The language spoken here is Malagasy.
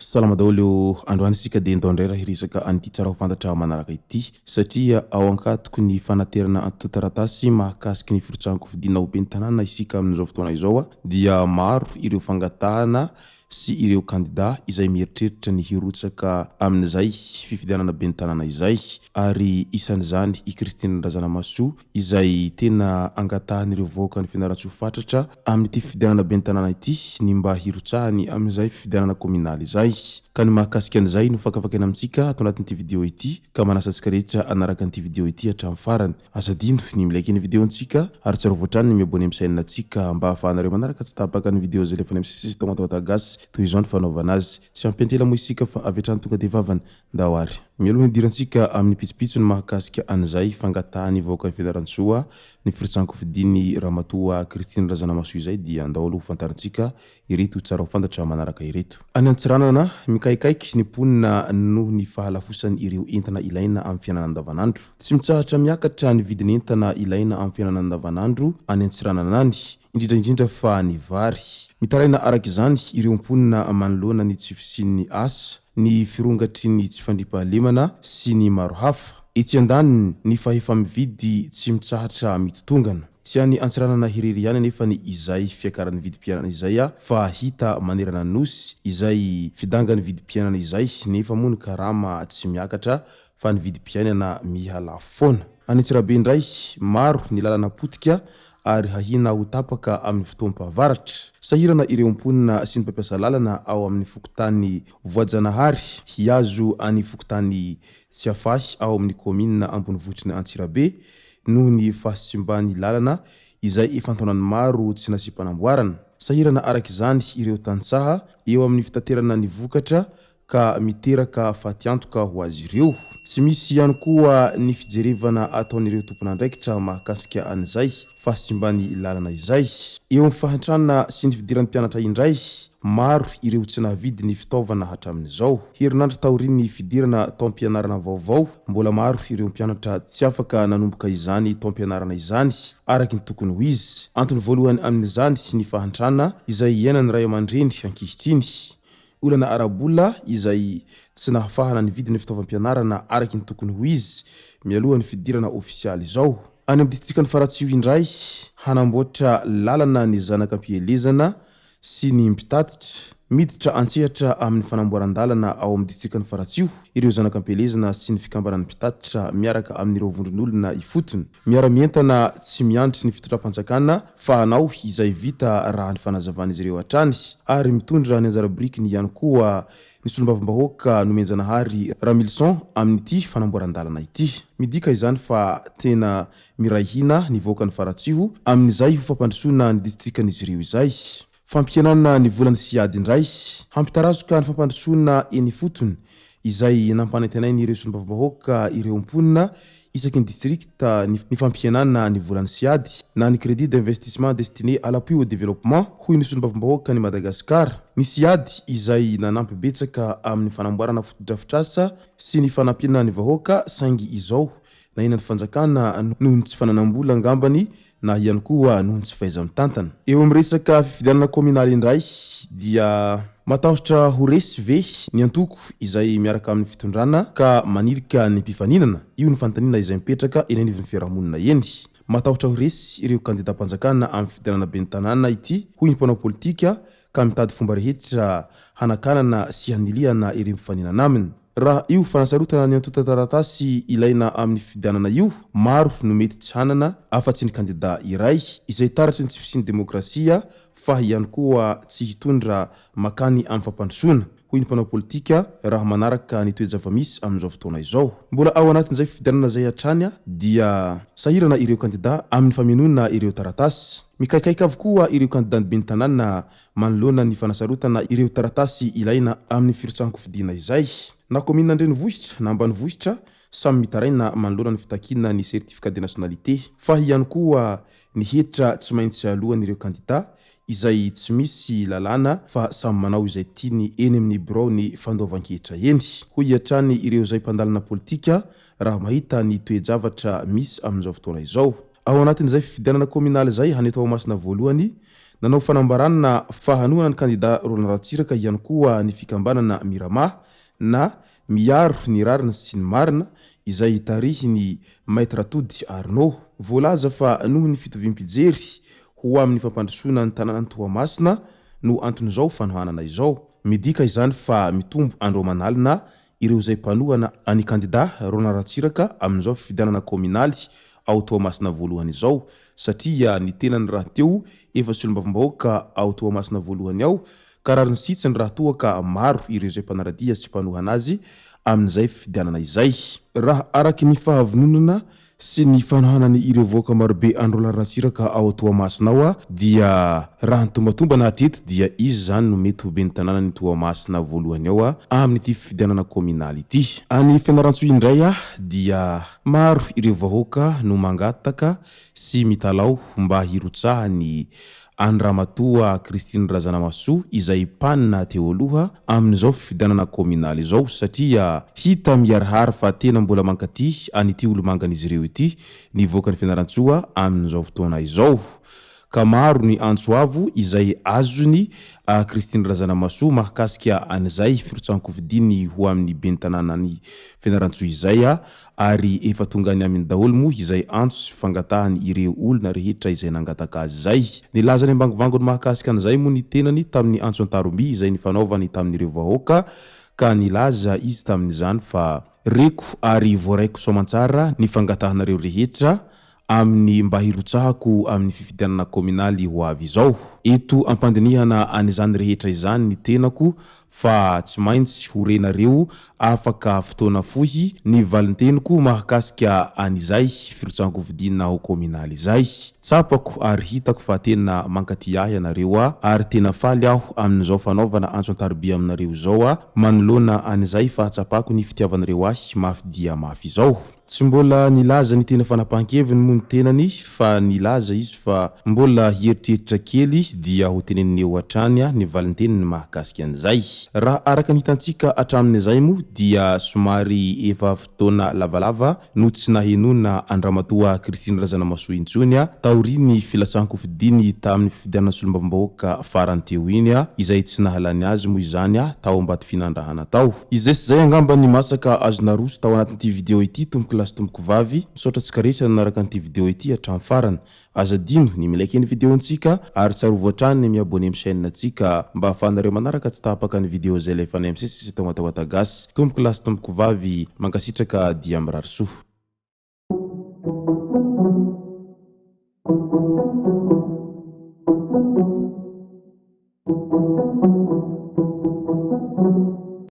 Salama daholo androany isika dia ndao indray raha hiresaka an'ity tsara ho fantatra manaraka ity satria ao ankatoko ny fanaterana antotan-taratasy mahakasiky ny firotsahan-kofidiana ho ben'ny tanàna isika amin'izao fotoana izao dia maro ireo fangatahana sy ireo kandida izay mieritreritra ny hirotsaka amin'izay fifidianana ben'ny tanàna izay ary isan'izany i Kristina Razanamaso izay tena angatahany ireo vahoaka ny fianarantsoa fatratra amin'ity fifidianana ben'ny tanàna ity ny mba hirotsahany amin'izay fifidianana kominaly izay ka ny mahakasika an'izay no fakafakana amintsika ato anatin'ity video ity ka manasantsika rehetra anaraka an'ity video ity hatramin'ny farany azadino ny milaiky ny videontsika ary tsara voatrany ny miabone amin'ny chaîne antsika mba ahafahanareo manaraka tsy tapaka ny video zay lefa ny misisy tomatota gasy toy izao ny fanaovana azy tsy ampiantrela moa isika fa avetrany tonga dia vavany ndahoary mialoha ny dirantsika amin'ny pitsopitso ny mahakasika an'izay fangatahany vahoaka ny fianarantsoa ny firitsahan-kofidiny ramatoa Kristina Razanamaso izay dia ndaholo ho fantarintsika ireto tsara ho fantatra manaraka ireto any antsiranana mikaikaiky ny ponina noho ny fahalafosany ireo entana ilaina amin'ny fiainana andavanandro tsy mitsahatra miakatra ny vidiny entana ilaina amin'ny fiainana andavanandro any antsiranana any indrindra fa ny vary mitaraina araka izany ireo mponina manoloana ny tsy fisian'ny asa ny firongatry ny tsy fandriampahalemana sy ny maro hafa etsy andaniny ny fahefa mividy tsy mitsahatra mitotongana tsy any antsiranana herery ihany anefa ny izay fiakaran'ny vidim-piainana izay fa hita manerana nosy izay fidangany vidim-piainana izay nefa moa ny karama tsy miakatra fa ny vidim-piainana mihala foana any Antsirabe indray maro ny lalana potika ary hahina ho tapaka amin'ny fotoam-pahavaratra sahirana ireo mponina sy ny mpampiasa lalana ao amin'ny fokotany Voajanahary hiazo any fokotany tsy afahy ao amin'ny komina ambonivohitry ny Antsirabe noho ny fahasimbany lalana izay efa antaonany maro tsy nasipamboarana sahirana araka izany ireo tantsaha eo amin'ny fitaterana ny vokatra ka miteraka fatiantoka ho azy ireo tsy misy ihany koa ny fijerevana ataon'ireo tompon'andraikitra mahakasika an'izay fahasimbany lalana izay eo amin'ny fahantrana sy ny fidiran'ny mpianatra indray maro ireo tsy nahavidy ny fitaovana hatramin'izao herinandro taorian'ny fidirana taom-pianarana vaovao mbola maro ireo mpianatra tsy afaka nanomboka izany taom-pianarana izany araka ny tokony ho izy antony voalohany amin'izany ny fahantrana izay iainany ray aman-dreny ankehitriny olana arabola izay tsy nahafahana ny vidiny fitaovam-pianarana araka ny tokony ho izy mialohan'ny fidirana ofisialy izao any amin'ny distrikany Faratsio indray hanamboatra lalana ny zanakam-pielezana sy ny mpitatitra miditra antsehatra amin'ny fanamboaran-dalana ao amin'ny distrikany Faratsio ireo zanakam-pielezana sy ny fikambanan'ny mpitatitra miaraka amin'ireo vondron'olona ifotony miara-mientana tsy miandry ny fitondram-panjakana fa hanao izay vita raha ny fanazavan'izy ireo hatrany ary mitondra ny anjara-birikiny ihany koa ny solombavambahoaka nomenjanahary Ramilson amin'ity fanamboaran-dalana ity midika izany fa tena mirahina ny vahoaka ny Faratsio amin'izay ho fampandrosoana ny distrikan'izy ireo izay fampihenana ny volany siady indray hampitarasoka ny fampandrosoana eny fotony izay nampanantenainy ireo solombavambahoaka ireo mponina isaky ny distrikta ny fampihenana ny volany siady na ny crédit d'investissement destiné à l'appui au développement hoy ny solombavambahoaka ny Madagasikara ny siady izay nanampy betsaka amin'ny fanamboarana fotodrafitrasa sy ny fanampiana ny vahoaka saingy izao na ina ny fanjakana noho ny tsy fananam-bola angambany na ihany koa noho ny tsy fahaiza mitantana eo amin'ny resaka fifidianana kominaly indray dia matahotra ho resy ve ny antoko izay miaraka amin'ny fitondrana ka manirika ny mpifaninana io ny fantanina izay mipetraka eny anivon'ny fiarahamonina eny matahotra ho resy ireo kandida-panjakana amin'ny fifidianana ben'ny tanàna ity hoy ny mpanao politika ka mitady fomba rehetra hanakanana sy haniliana ireo mpifaninana aminy raha io fanasarotana ny antotan-taratasy ilaina amin'ny fifidianana io maro no mety tsy hanana afa-tsy ny kandida iray izay taratry ny tsy fisian'ny demokrasia fa ihany koa tsy hitondra makany amin'ny fampandrosoana hoy ny mpanao politika raha manaraka ny toe-java-misy amin'izao fotoana izao. Mbola ao anatin'izay fifidianana zay hatrany dia sahirana ireo kandida amin'ny faminona ireo taratasy. Mikaikaika avokoa ireo kandida ny ben'ny tanàna manoloana ny fanasarotana ireo taratasy ilaina amin'ny firitsahan-kofidiana izay. Na komina Andrenivohitra na Ambanivohitra samy mitaraina manoloana ny fitakina ny certificat de nationalité. Fa ihany koa ny hetra tsy maintsy alohan'ireo kandida izay tsy misy lalàna fa samy manao izay tiany eny amin'ny birao ny fandoavan-kehitra eny. Hoy hatrany ireo zay mpandalina politika raha mahita ny toe-javatra misy amin'izao fotoana izao. Ao anatin'izay fifidianana kominaly zay hany Toamasina voalohany nanao fanambarana fahanoana ny kandida Roland Ratsiraka ihany koa ny fikambanana Mirama na miaro ny rarina sy ny marina izay tarihiny Maître Atody Arnaud. Voalaza fa noho ny fitovim-pijery ho amin'ny fampandrosoana ny tanàna Toamasina no anton'izao fanohanana izao. Midika izany fa mitombo andro manalina ireo zay mpanohana any kandida Roland Ratsiraka amin'izao fifidianana kominaly ao Toamasina voalohany izao, satria ny tenany raha teo efa solombavambahoaka ao Toamasina voalohany ao ka raha ny sitsiny raha toa ka maro ireo zay mpanaradia sy mpanohana azy amin'izay fifidianana izay. Raha araky ny fahavinonana sy ny fanohanany ireo voaka marobe Roland Ratsiraka ao Toamasina ao dia raha ny tombatomba na hatreto dia izy zany no mety ho ben'ny tanàna ny Toamasina voalohany ao amin'ity fifidianana kominaly ity. Any Fianarantsoa indray dia maro ireo vahoaka no mangataka sy mitalao mba hirotsahany Andramatoa Christine Razanamasoa izay panina teo aloha amin'izao fifidianana kominaly izao, satria hita miarahara fa tena mbola mankaty an'ity olo mangan'izy ireo ity ny voaka ny Fianarantsoa amin'izao fotoana izao. Ka maro ny antsoavo izay azony Christine Razanamasoa mahakasika an'izay firotsahan-kofidiany ho amin'ny ben'ny tanàna ny Fianarantsoa izay ary efa tonga any amin'ny daholo moa izay antso fangatahany ireo olona rehetra izay nangataka azy zay. Nilazany ambangovango ny mahakasika an'izay moa ny tenany tamin'ny antso Antaromby izay nifanaovany tamin'ireo vahoaka ka nilaza izy tamin'izany fa reko ary voaraiko soamantsara ny fangatahanareo rehetra amin'ny mba hirotsahako amin'ny fifidianana kominaly ho avy izao. Eto ampandinihana an'izany rehetra izany ny tenako fa tsy maintsy horenareo afaka fotoana fohy ny valinteniko mahakasika an'izay firotsahan-kofidiana ho kominaly izay. Tsapako ary hitako fa tena mankaty ahy ianareo ary tena faly aho amin'izao fanaovana antso Antarobia aminareo izao manoloana an'izay fahatsapako ny fitiavanareo ahy mafy dia mafy izao. Tsy mbola nilaza ny tena fanapahan-keviny moa ny tenany fa nilaza izy fa mbola hieritreritra kely dia ho teneniny eo hatrany ny valinteniny mahakasika an'izay. Raha araka ny hitantsika hatramin'izay moa dia somary efa fotoana lavalava no tsy nahenona Andramatoa Christine Razanamasoa intsony taoriny filatsahan-kofidiany tamin'ny fifidianana solombavambahoaka farany teo iny izay tsy nahalany azy moa izany tao ambato finandrahana tao. Izay sy zay angamba ny masaka azona roso tao anatin'ity video ity tompoko lasy tompoko vavy. Misaotra tsika rehetra nanaraka an'ity video ity hatramin'ny farany. Azadino ny milaiky ny videontsika ary tsarovo hatrany ny miabone amin'ny chaîne antsika mba ahafahanareo manaraka tsy tahapaka ny video zay lefa ny MCC sy tao gasy. Tompoko lasy tompoko vavy mankasitraka dia mirary soa.